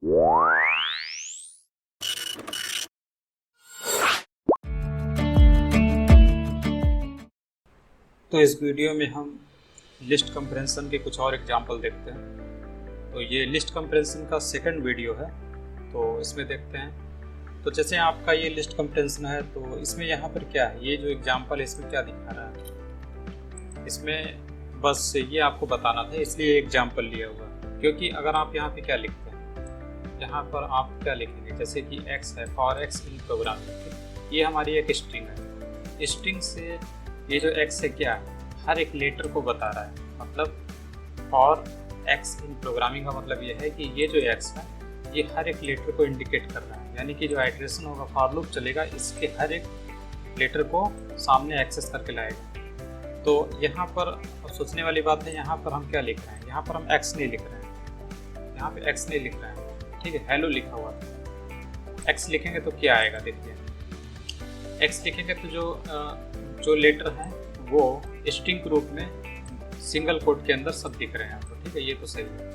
तो इस वीडियो में हम लिस्ट कंप्रेंशन के कुछ और एग्जाम्पल देखते हैं। तो ये लिस्ट कंप्रेंशन का सेकंड वीडियो है, तो इसमें देखते हैं। तो जैसे आपका ये लिस्ट कंप्रेंशन है, तो इसमें यहाँ पर क्या है, ये जो एग्जाम्पल है इसमें क्या दिखा रहा है, इसमें बस ये आपको बताना था, इसलिए एग्जाम्पल लिया हुआ। क्योंकि अगर आप यहाँ पे क्या लिखते हैं, यहाँ पर आप क्या लिखेंगे, जैसे कि x है, फॉर x इन प्रोग्रामिंग, ये हमारी एक स्ट्रिंग है। स्ट्रिंग से ये जो x है क्या है, हर एक लेटर को बता रहा है। मतलब फॉर x इन प्रोग्रामिंग का मतलब ये है कि ये जो x है ये हर एक लेटर को इंडिकेट कर रहा है। यानी कि जो आइटरेशन होगा, फॉर लूप चलेगा, इसके हर एक लेटर को सामने एक्सेस करके लाएगा। तो यहाँ पर सोचने वाली बात है, यहाँ पर हम क्या लिख रहे हैं, यहाँ पर हम x नहीं लिख रहे हैं, यहाँ पे x नहीं लिख रहे हैं, ठीक है, हेलो लिखा हुआ है। x लिखेंगे तो क्या आएगा, देखिए x लिखेंगे तो जो लेटर हैं वो स्ट्रिंग के रूप में सिंगल कोट के अंदर सब दिख रहे हैं आपको, ठीक है, ये तो सही है,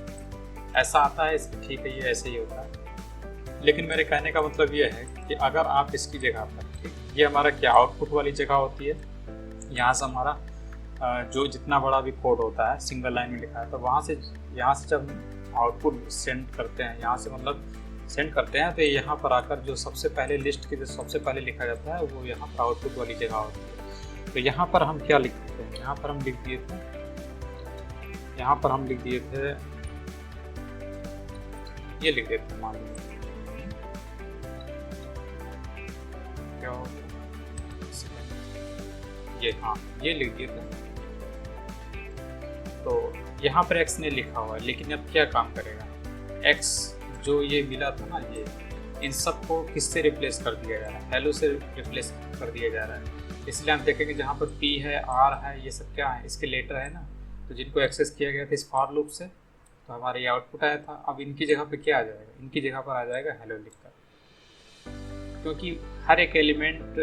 ऐसा आता है इसमें, ठीक है, ये ऐसे ही होता है। लेकिन मेरे कहने का मतलब ये है कि अगर आप इसकी जगह पर, ठीक, ये हमारा क्या आउटपुट वाली जगह होती है, यहाँ से हमारा जो जितना बड़ा भी कोड होता है सिंगल लाइन में लिखा है, तो यहाँ से जब आउटपुट सेंड करते हैं, यहाँ से मतलब सेंड करते हैं, तो यहाँ पर आकर जो सबसे पहले लिस्ट के जो सबसे पहले लिखा जाता है वो यहाँ पर आउटपुट वाली जगह होती है। तो यहाँ पर हम क्या लिखते हैं, यहाँ पर हम लिख दिए थे, यहाँ पर हम लिख दिए थे, ये लिख देते हैं, मान लीजिए क्या हो, ये, हाँ, ये लिख दिए थे। तो यहाँ पर x ने लिखा हुआ है, लेकिन अब क्या काम करेगा, x जो ये मिला था ना, ये इन सब को किससे रिप्लेस कर दिया जा रहा है, हेलो से रिप्लेस कर दिया जा रहा है। इसलिए हम देखेंगे जहाँ पर p है, r है, ये सब क्या है, इसके लेटर है ना, तो जिनको एक्सेस किया गया था इस फॉर लूप से, तो हमारा ये आउटपुट आया था। अब इनकी जगह पे क्या आ जाएगा, इनकी जगह पर आ जाएगा हेलो लिखकर, क्योंकि हर एक एलिमेंट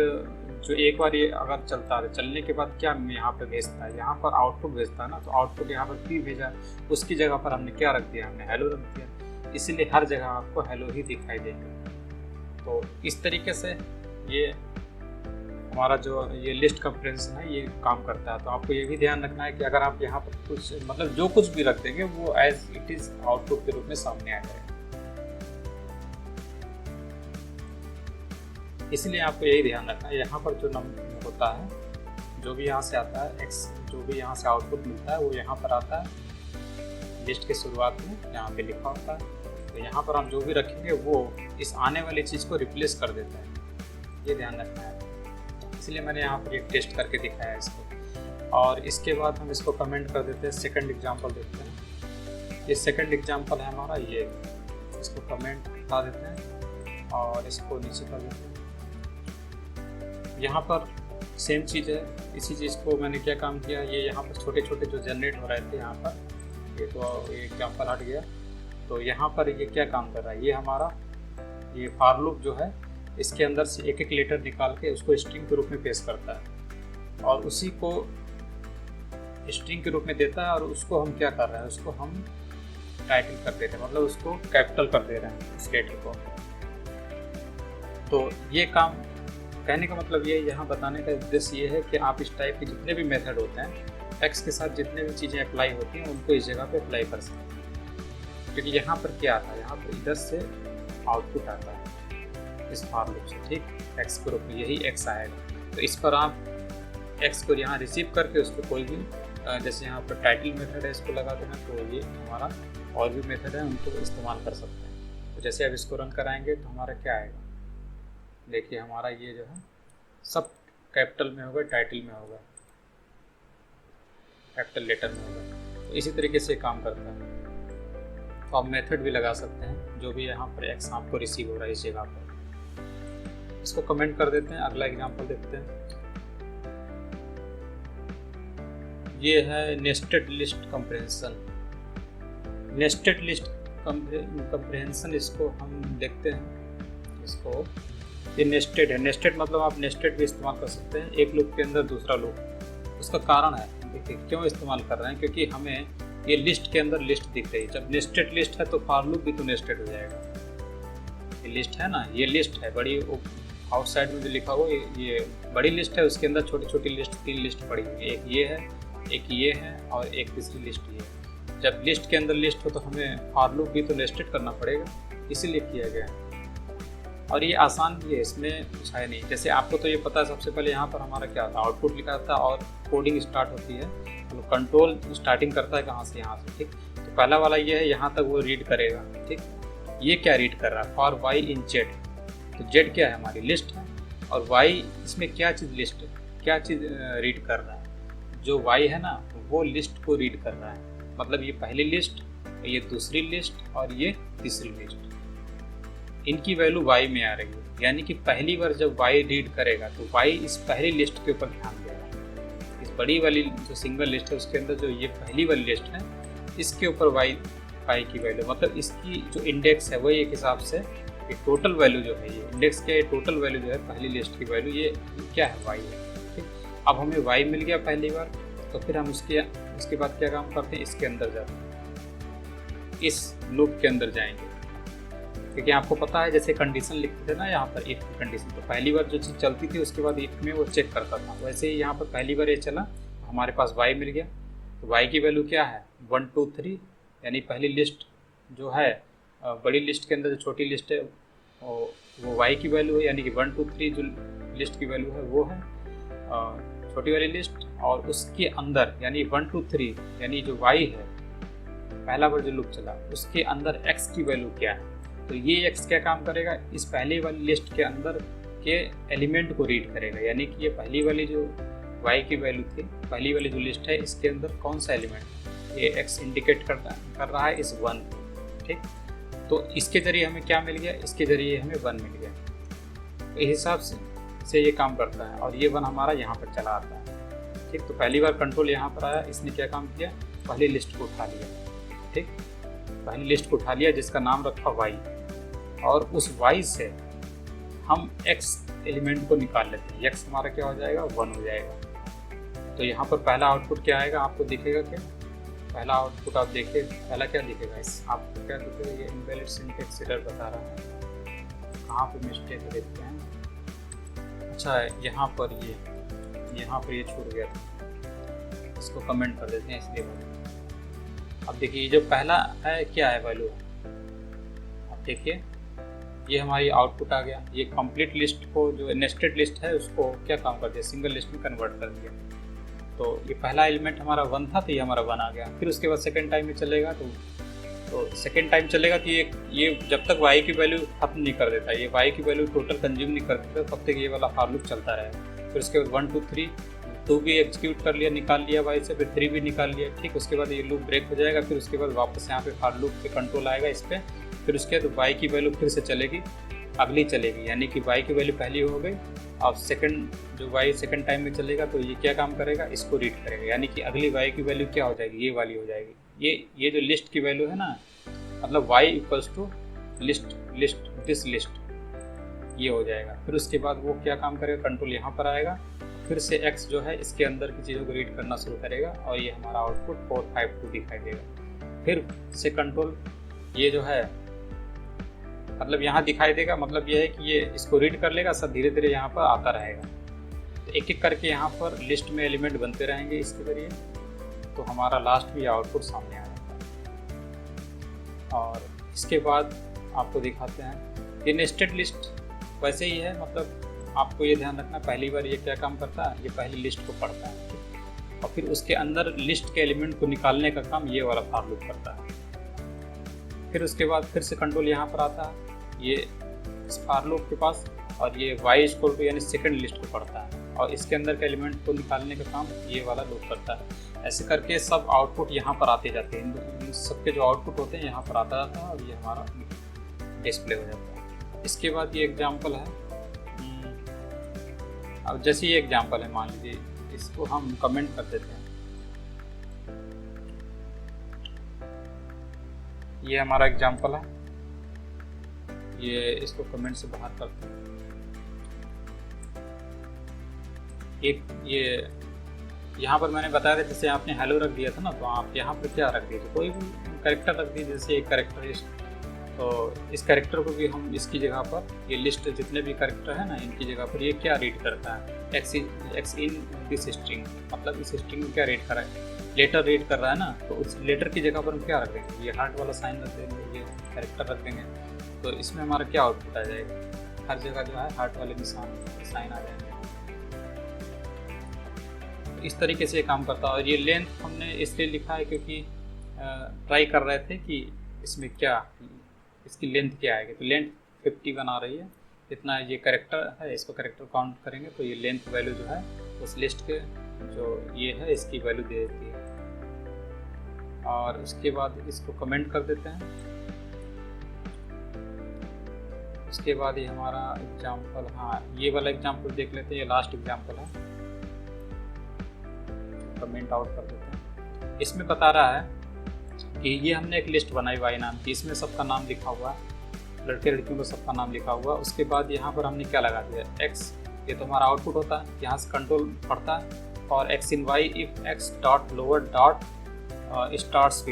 जो एक बार ये अगर चलता है, चलने के बाद क्या यहाँ पे भेजता है, यहाँ पर आउटपुट भेजता है ना, तो आउटपुट यहाँ पर p भेजा, उसकी जगह पर हमने क्या रख दिया, हमने हेलो रख दिया, इसीलिए हर जगह आपको हेलो ही दिखाई देगा। तो इस तरीके से ये हमारा जो ये लिस्ट कंप्रेंशन है ये काम करता है। तो आपको ये भी ध्यान रखना है कि अगर आप यहाँ पर कुछ मतलब जो कुछ भी रख देंगे वो एज इट इज आउटपुट के रूप में सामने आ जाएगा। इसलिए आपको यही ध्यान रखना है, यहाँ पर जो नंबर होता है, जो भी यहाँ से आता है x, जो भी यहाँ से आउटपुट मिलता है वो यहाँ पर आता है लिस्ट के शुरुआत में, यहाँ पे लिखा होता है। तो यहाँ पर हम जो भी रखेंगे वो इस आने वाली चीज़ को रिप्लेस कर देता है, ये ध्यान रखना है। इसलिए मैंने यहाँ पर एक टेस्ट करके दिखाया है इसको। और इसके बाद हम इसको कमेंट कर देते हैं, सेकंड एग्जांपल देखते हैं। ये सेकंड एग्जांपल है हमारा, ये इसको कमेंट हटा देते हैं और इसको नीचे कर देते हैं। यहाँ पर सेम चीज़ है, इसी चीज़ को मैंने क्या काम किया, ये यहाँ पर छोटे छोटे जो जनरेट हो रहे थे यहाँ पर, ये तो ये एग्जाम्पल हट गया। तो यहाँ पर ये क्या काम कर रहा है, ये हमारा ये फॉर लूप जो है इसके अंदर से एक एक लेटर निकाल के उसको स्ट्रिंग के रूप में पेश करता है और उसी को स्ट्रिंग के रूप में देता है। और उसको हम क्या कर रहे हैं, उसको हम टाइटल कर दे रहे हैं, मतलब उसको कैपिटल कर दे रहे हैं उस लेटर को। तो ये काम कहने का मतलब ये, यहाँ बताने का उद्देश्य ये है कि आप इस टाइप के जितने भी मेथड होते हैं, एक्स के साथ जितने भी चीज़ें अप्लाई होती हैं उनको इस जगह पे अप्लाई कर सकते हैं। क्योंकि यहाँ पर क्या आता है, यहाँ पर इधर से आउटपुट आता है इस फॉर लूप से, ठीक, एक्स के रूप में यही एक्स आएगा। तो इस पर आप एक्स को यहाँ रिसीव करके उसको कोई भी, जैसे यहाँ पर टाइटल मेथड है, इसको लगा देना, तो ये हमारा और भी मेथड है उनको इस्तेमाल कर सकते हैं। तो जैसे अब इसको रन कराएंगे तो हमारा क्या आएगा, देखिए हमारा ये जो है सब कैपिटल में होगा, टाइटल में होगा, कैपिटल लेटर में होगा। तो इसी तरीके से काम करता है। तो आप मेथड भी लगा सकते हैं, जो भी यहाँ पर एक्स आपको रिसीव हो रहा है इस जगह पर। इसको कमेंट कर देते हैं, अगला एग्जांपल देखते हैं। ये है nested list comprehension. Nested list comprehension, इसको हम देखते हैं। इसको ये नेस्टेड है, नेस्टेड मतलब आप नेस्टेड भी इस्तेमाल कर सकते हैं, एक लूप के अंदर दूसरा लूप। उसका कारण है, देखिए क्यों इस्तेमाल कर रहे हैं, क्योंकि हमें ये लिस्ट के अंदर लिस्ट दिख रही है। जब नेस्टेड लिस्ट है तो फॉर लूप भी तो नेस्टेड हो जाएगा। ये लिस्ट है ना, ये लिस्ट है बड़ी, आउटसाइड में जो लिखा हुआ ये बड़ी लिस्ट है, उसके अंदर छोटी छोटी लिस्ट 3 लिस्ट पड़ी हुई है, एक ये है, एक ये है और एक तीसरी लिस्ट ये है। जब लिस्ट के अंदर लिस्ट हो तो हमें फॉर लूप भी तो नेस्टेड करना पड़ेगा, इसीलिए किया गया है। और ये आसान भी है, इसमें कुछ है नहीं। जैसे आपको तो ये पता है, सबसे पहले यहाँ पर हमारा क्या था, आउटपुट लिखा था और कोडिंग स्टार्ट होती है, तो कंट्रोल स्टार्टिंग करता है कहाँ से, यहाँ से, ठीक। तो पहला वाला ये है, यहाँ तक वो रीड करेगा, ठीक। ये क्या रीड कर रहा है, फॉर वाई इन जेड, तो जेड क्या है, हमारी लिस्ट है, और वाई इसमें क्या चीज़ लिस्ट है, क्या चीज़ रीड कर रहा है, जो वाई है ना वो लिस्ट को रीड कर रहा है। मतलब ये पहली लिस्ट, ये दूसरी लिस्ट और ये तीसरी लिस्ट, इनकी वैल्यू y में आ रही है। यानी कि पहली बार जब y रीड करेगा तो y इस पहली लिस्ट के ऊपर ध्यान देगा। इस बड़ी वाली जो सिंगल लिस्ट है उसके अंदर जो ये पहली वाली लिस्ट है, इसके ऊपर y की वैल्यू, मतलब इसकी जो इंडेक्स है वही एक हिसाब से ये टोटल वैल्यू जो है, ये इंडेक्स के टोटल वैल्यू जो है पहली लिस्ट की वैल्यू, ये क्या है, y है, ठीक। अब हमें y मिल गया पहली बार, तो फिर हम उसके बाद क्या काम करते हैं, इसके अंदर जाते हैं, इस लूप के अंदर जाएंगे, क्योंकि आपको पता है जैसे कंडीशन लिखते थे ना यहाँ पर, इफ की कंडीशन, तो पहली बार जो चीज़ चलती थी उसके बाद इफ में वो चेक करता था। वैसे ही यहाँ पर पहली बार ये चला, हमारे पास y मिल गया, तो y की वैल्यू क्या है, 1 2 3, यानी पहली लिस्ट जो है बड़ी लिस्ट के अंदर जो छोटी लिस्ट है वो y की वैल्यू है, यानी कि 1 2 3 जो लिस्ट की वैल्यू है वो है छोटी वाली लिस्ट, और उसके अंदर यानी 1 2 3 यानी जो y है पहला बार जो लूप चला उसके अंदर x की वैल्यू क्या है, तो ये x क्या काम करेगा, इस पहली वाली लिस्ट के अंदर के एलिमेंट को रीड करेगा। यानी कि ये पहली वाली जो y की वैल्यू थी, पहली वाली जो लिस्ट है इसके अंदर कौन सा एलिमेंट, ये x इंडिकेट कर रहा है इस 1, ठीक। तो इसके जरिए हमें क्या मिल गया, इसके जरिए हमें 1 मिल गया। तो इस हिसाब से ये काम करता है, और ये 1 हमारा यहाँ पर चला आता है, ठीक। तो पहली बार कंट्रोल यहाँ पर आया, इसने क्या काम किया, पहली लिस्ट को उठा लिया, ठीक, पहली लिस्ट को उठा लिया जिसका नाम रखा y, और उस y से हम x एलिमेंट को निकाल लेते हैं, x हमारा क्या हो जाएगा, 1 हो जाएगा। तो यहाँ पर पहला आउटपुट क्या आएगा, आपको दिखेगा क्या, पहला आउटपुट आप देखिए, पहला क्या दिखेगा, इस आपको क्या दिखेगा, ये इनवैलिड सिंटैक्स एरर बता रहा है, कहाँ पे मिस्टेक है देखते हैं। अच्छा यहाँ पर ये छूट गया था, इसको कमेंट कर देते हैं, इसलिए अब देखिए जो पहला है क्या है वैल्यू, अब देखिए ये हमारी आउटपुट आ गया, ये कंप्लीट लिस्ट को जो नेस्टेड लिस्ट है उसको क्या काम कर दिया, सिंगल लिस्ट में कन्वर्ट कर दिया। तो ये पहला एलिमेंट हमारा 1 था, तो ये हमारा 1 आ गया। फिर उसके बाद सेकंड टाइम में चलेगा, तो सेकंड टाइम चलेगा तो ये जब तक y की वैल्यू खत्म नहीं कर देता, ये y की वैल्यू टोटल कंज्यूम नहीं कर देता, तब तक ये वाला फॉर लूप चलता रहेगा। फिर उसके बाद 1 2 3 2 भी एग्जीक्यूट कर लिया, निकाल लिया y से, फिर 3 भी निकाल लिया, ठीक। उसके बाद ये लूप ब्रेक हो जाएगा, फिर उसके बाद वापस यहाँ पे फॉर लूप पे कंट्रोल आएगा इस पर, फिर उसके बाद y की वैल्यू फिर से चलेगी, अगली चलेगी, यानी कि y की वैल्यू पहली हो गई, और जो y सेकंड टाइम में चलेगा तो ये क्या काम करेगा, इसको रीड करेगा, यानी कि अगली y की वैल्यू क्या हो जाएगी, ये वाली हो जाएगी। ये जो लिस्ट की वैल्यू है ना, मतलब y equals to this list, ये हो जाएगा। फिर उसके बाद वो क्या काम करेगा, कंट्रोल यहाँ पर आएगा, फिर से x जो है इसके अंदर की चीज़ों को रीड करना शुरू करेगा, और ये हमारा आउटपुट 452 दिखाई देगा। फिर से कंट्रोल ये जो है मतलब यहाँ दिखाई देगा, मतलब ये है कि ये इसको रीड कर लेगा, सब धीरे धीरे यहाँ पर आता रहेगा। तो एक एक करके यहाँ पर लिस्ट में एलिमेंट बनते रहेंगे इसके जरिए, तो हमारा लास्ट भी आउटपुट सामने आ जाता है। और इसके बाद आपको दिखाते हैं ये नेस्टेड लिस्ट वैसे ही है, मतलब आपको ये ध्यान रखना, पहली बार ये क्या काम करता है, ये पहली लिस्ट को पढ़ता है, और फिर उसके अंदर लिस्ट के एलिमेंट को निकालने का काम ये वाला फॉर लूप करता है। फिर उसके बाद फिर से कंट्रोल यहाँ पर आता है, ये इस फॉर लूप के पास, और ये y इक्वल टू यानी सेकंड लिस्ट को पढ़ता है, और इसके अंदर के एलिमेंट को निकालने का काम ये वाला लूप करता है। ऐसे करके सब आउटपुट यहाँ पर आते जाते हैं, इन सबके जो आउटपुट होते हैं यहाँ पर आता जाता है, और ये हमारा डिस्प्ले हो जाता है। इसके बाद ये एग्जाम्पल है, अब जैसे ये एग्जाम्पल है, मान लीजिए इसको हम कमेंट कर देते हैं, ये हमारा एग्जाम्पल है, ये इसको कमेंट से बाहर करते हैं। एक ये यहाँ पर मैंने बताया था, जैसे आपने हेलो रख दिया था ना, तो आप यहाँ पर क्या रख दीजिए, कोई भी कैरेक्टर रख दीजिए, जैसे एक कैरेक्टर तो इस कैरेक्टर को भी हम इसकी जगह पर, ये लिस्ट जितने भी कैरेक्टर है ना, इनकी जगह पर ये क्या रीड करता है, एक्स इन दिस स्ट्रिंग, मतलब इस स्ट्रिंग में क्या रीड कर रहा है, लेटर रीड कर रहा है ना, तो उस लेटर की जगह पर हम क्या रख देंगे, ये हार्ट वाला साइन रख देंगे, ये कैरेक्टर रख देंगे, तो इसमें हमारा क्या आउटपुट आ जाएगा, हर जगह जो है हार्ट वाले निशान साइन आ जाएंगे। इस तरीके से काम करता है। और ये लेंथ हमने इसलिए लिखा है क्योंकि ट्राई कर रहे थे कि इसमें क्या, इसकी लेंथ क्या आएगी, तो लेंथ 51 आ रही है, इतना ये कैरेक्टर है, इसको कैरेक्टर काउंट करेंगे तो ये लेंथ वैल्यू जो है उस लिस्ट के जो ये है इसकी वैल्यू दे देती है। और उसके बाद इसको कमेंट कर देते हैं। उसके बाद ये हमारा एग्जाम्पल, हाँ ये वाला एग्जाम्पल देख लेते हैं, ये लास्ट एग्जाम्पल है, कमेंट आउट कर देते हैं। इसमें बता रहा है कि ये हमने एक लिस्ट बनाई वाई नाम की, इसमें सबका नाम लिखा हुआ है, लड़के लड़कियों को सबका नाम लिखा हुआ। उसके बाद यहाँ पर हमने क्या लगा दिया, एक्स, ये तो हमारा आउटपुट होता है, यहाँ से कंट्रोल पड़ता है, और X in Y if X dot lower dot starts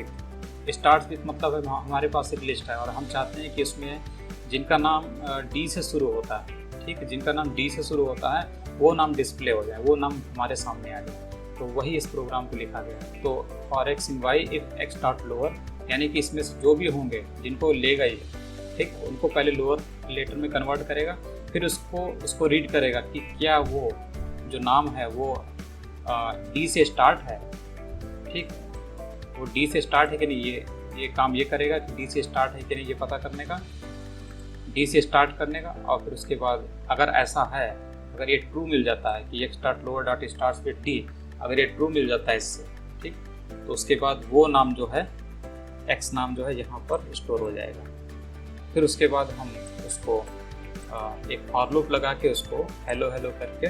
with मतलब है हमारे पास एक लिस्ट है और हम चाहते हैं कि इसमें जिनका नाम डी से शुरू होता है, ठीक है, जिनका नाम डी से शुरू होता है वो नाम डिस्प्ले हो जाए, वो नाम हमारे सामने आ जाए, तो वही इस प्रोग्राम को लिखा गया है। तो for X in Y if X dot lower, यानी कि इसमें से जो भी होंगे जिनको लेगा ये, ठीक, उनको पहले लोअर लेटर में कन्वर्ट करेगा, फिर उसको रीड करेगा कि क्या वो जो नाम है वो डी से स्टार्ट है, ठीक, वो डी से स्टार्ट है कि नहीं, ये काम ये करेगा कि डी से स्टार्ट है कि नहीं, ये पता करने का, डी से स्टार्ट करने का। और फिर उसके बाद अगर ऐसा है, अगर ये ट्रू मिल जाता है कि x dot lower dot starts with D, अगर ये ट्रू मिल जाता है इससे, ठीक, तो उसके बाद वो नाम जो है, एक्स नाम जो है यहाँ पर स्टोर हो जाएगा। फिर उसके बाद हम उसको एक फॉर लूप लगा के उसको हेलो हेलो करके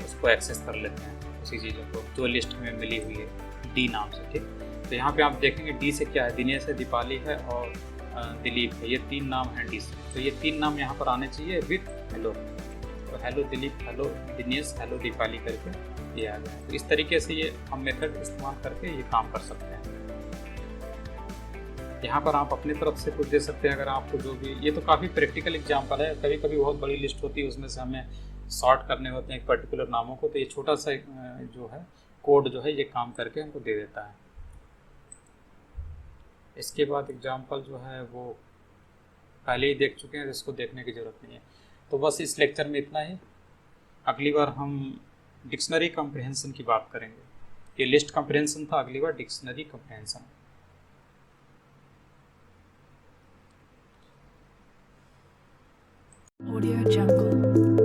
उसको एक्सेस कर लेते हैं, उसी चीज़ों को जो लिस्ट में मिली हुई है डी नाम से, ठीक। तो यहाँ पे आप देखेंगे डी से क्या है, दिनेश है, दीपाली है और दिलीप है, ये 3 नाम हैं डी से, तो ये 3 नाम यहाँ पर आने चाहिए विथ हेलो, तो hello Dilip, hello Dinesh, hello Deepali करके ये आ गया। तो इस तरीके से ये हम मेथड इस्तेमाल करके ये काम कर सकते हैं। यहाँ पर आप अपनी तरफ से कुछ दे सकते हैं, अगर आपको जो भी, ये तो काफ़ी प्रैक्टिकल एग्जांपल है, कभी कभी बहुत बड़ी लिस्ट होती है, उसमें से हमें सॉर्ट करने होते हैं एक पर्टिकुलर नामों को, तो ये छोटा सा जो है कोड जो है ये काम करके हमको दे देता है। इसके बाद एग्जांपल जो है वो पहले ही देख चुके हैं, इसको देखने की ज़रूरत नहीं है। तो बस इस लेक्चर में इतना ही, अगली बार हम डिक्शनरी कॉम्प्रिहेंशन की बात करेंगे। ये लिस्ट कॉम्प्रिहेंशन था, अगली बार डिक्शनरी कॉम्प्रिहेंशन। Audio Jungle.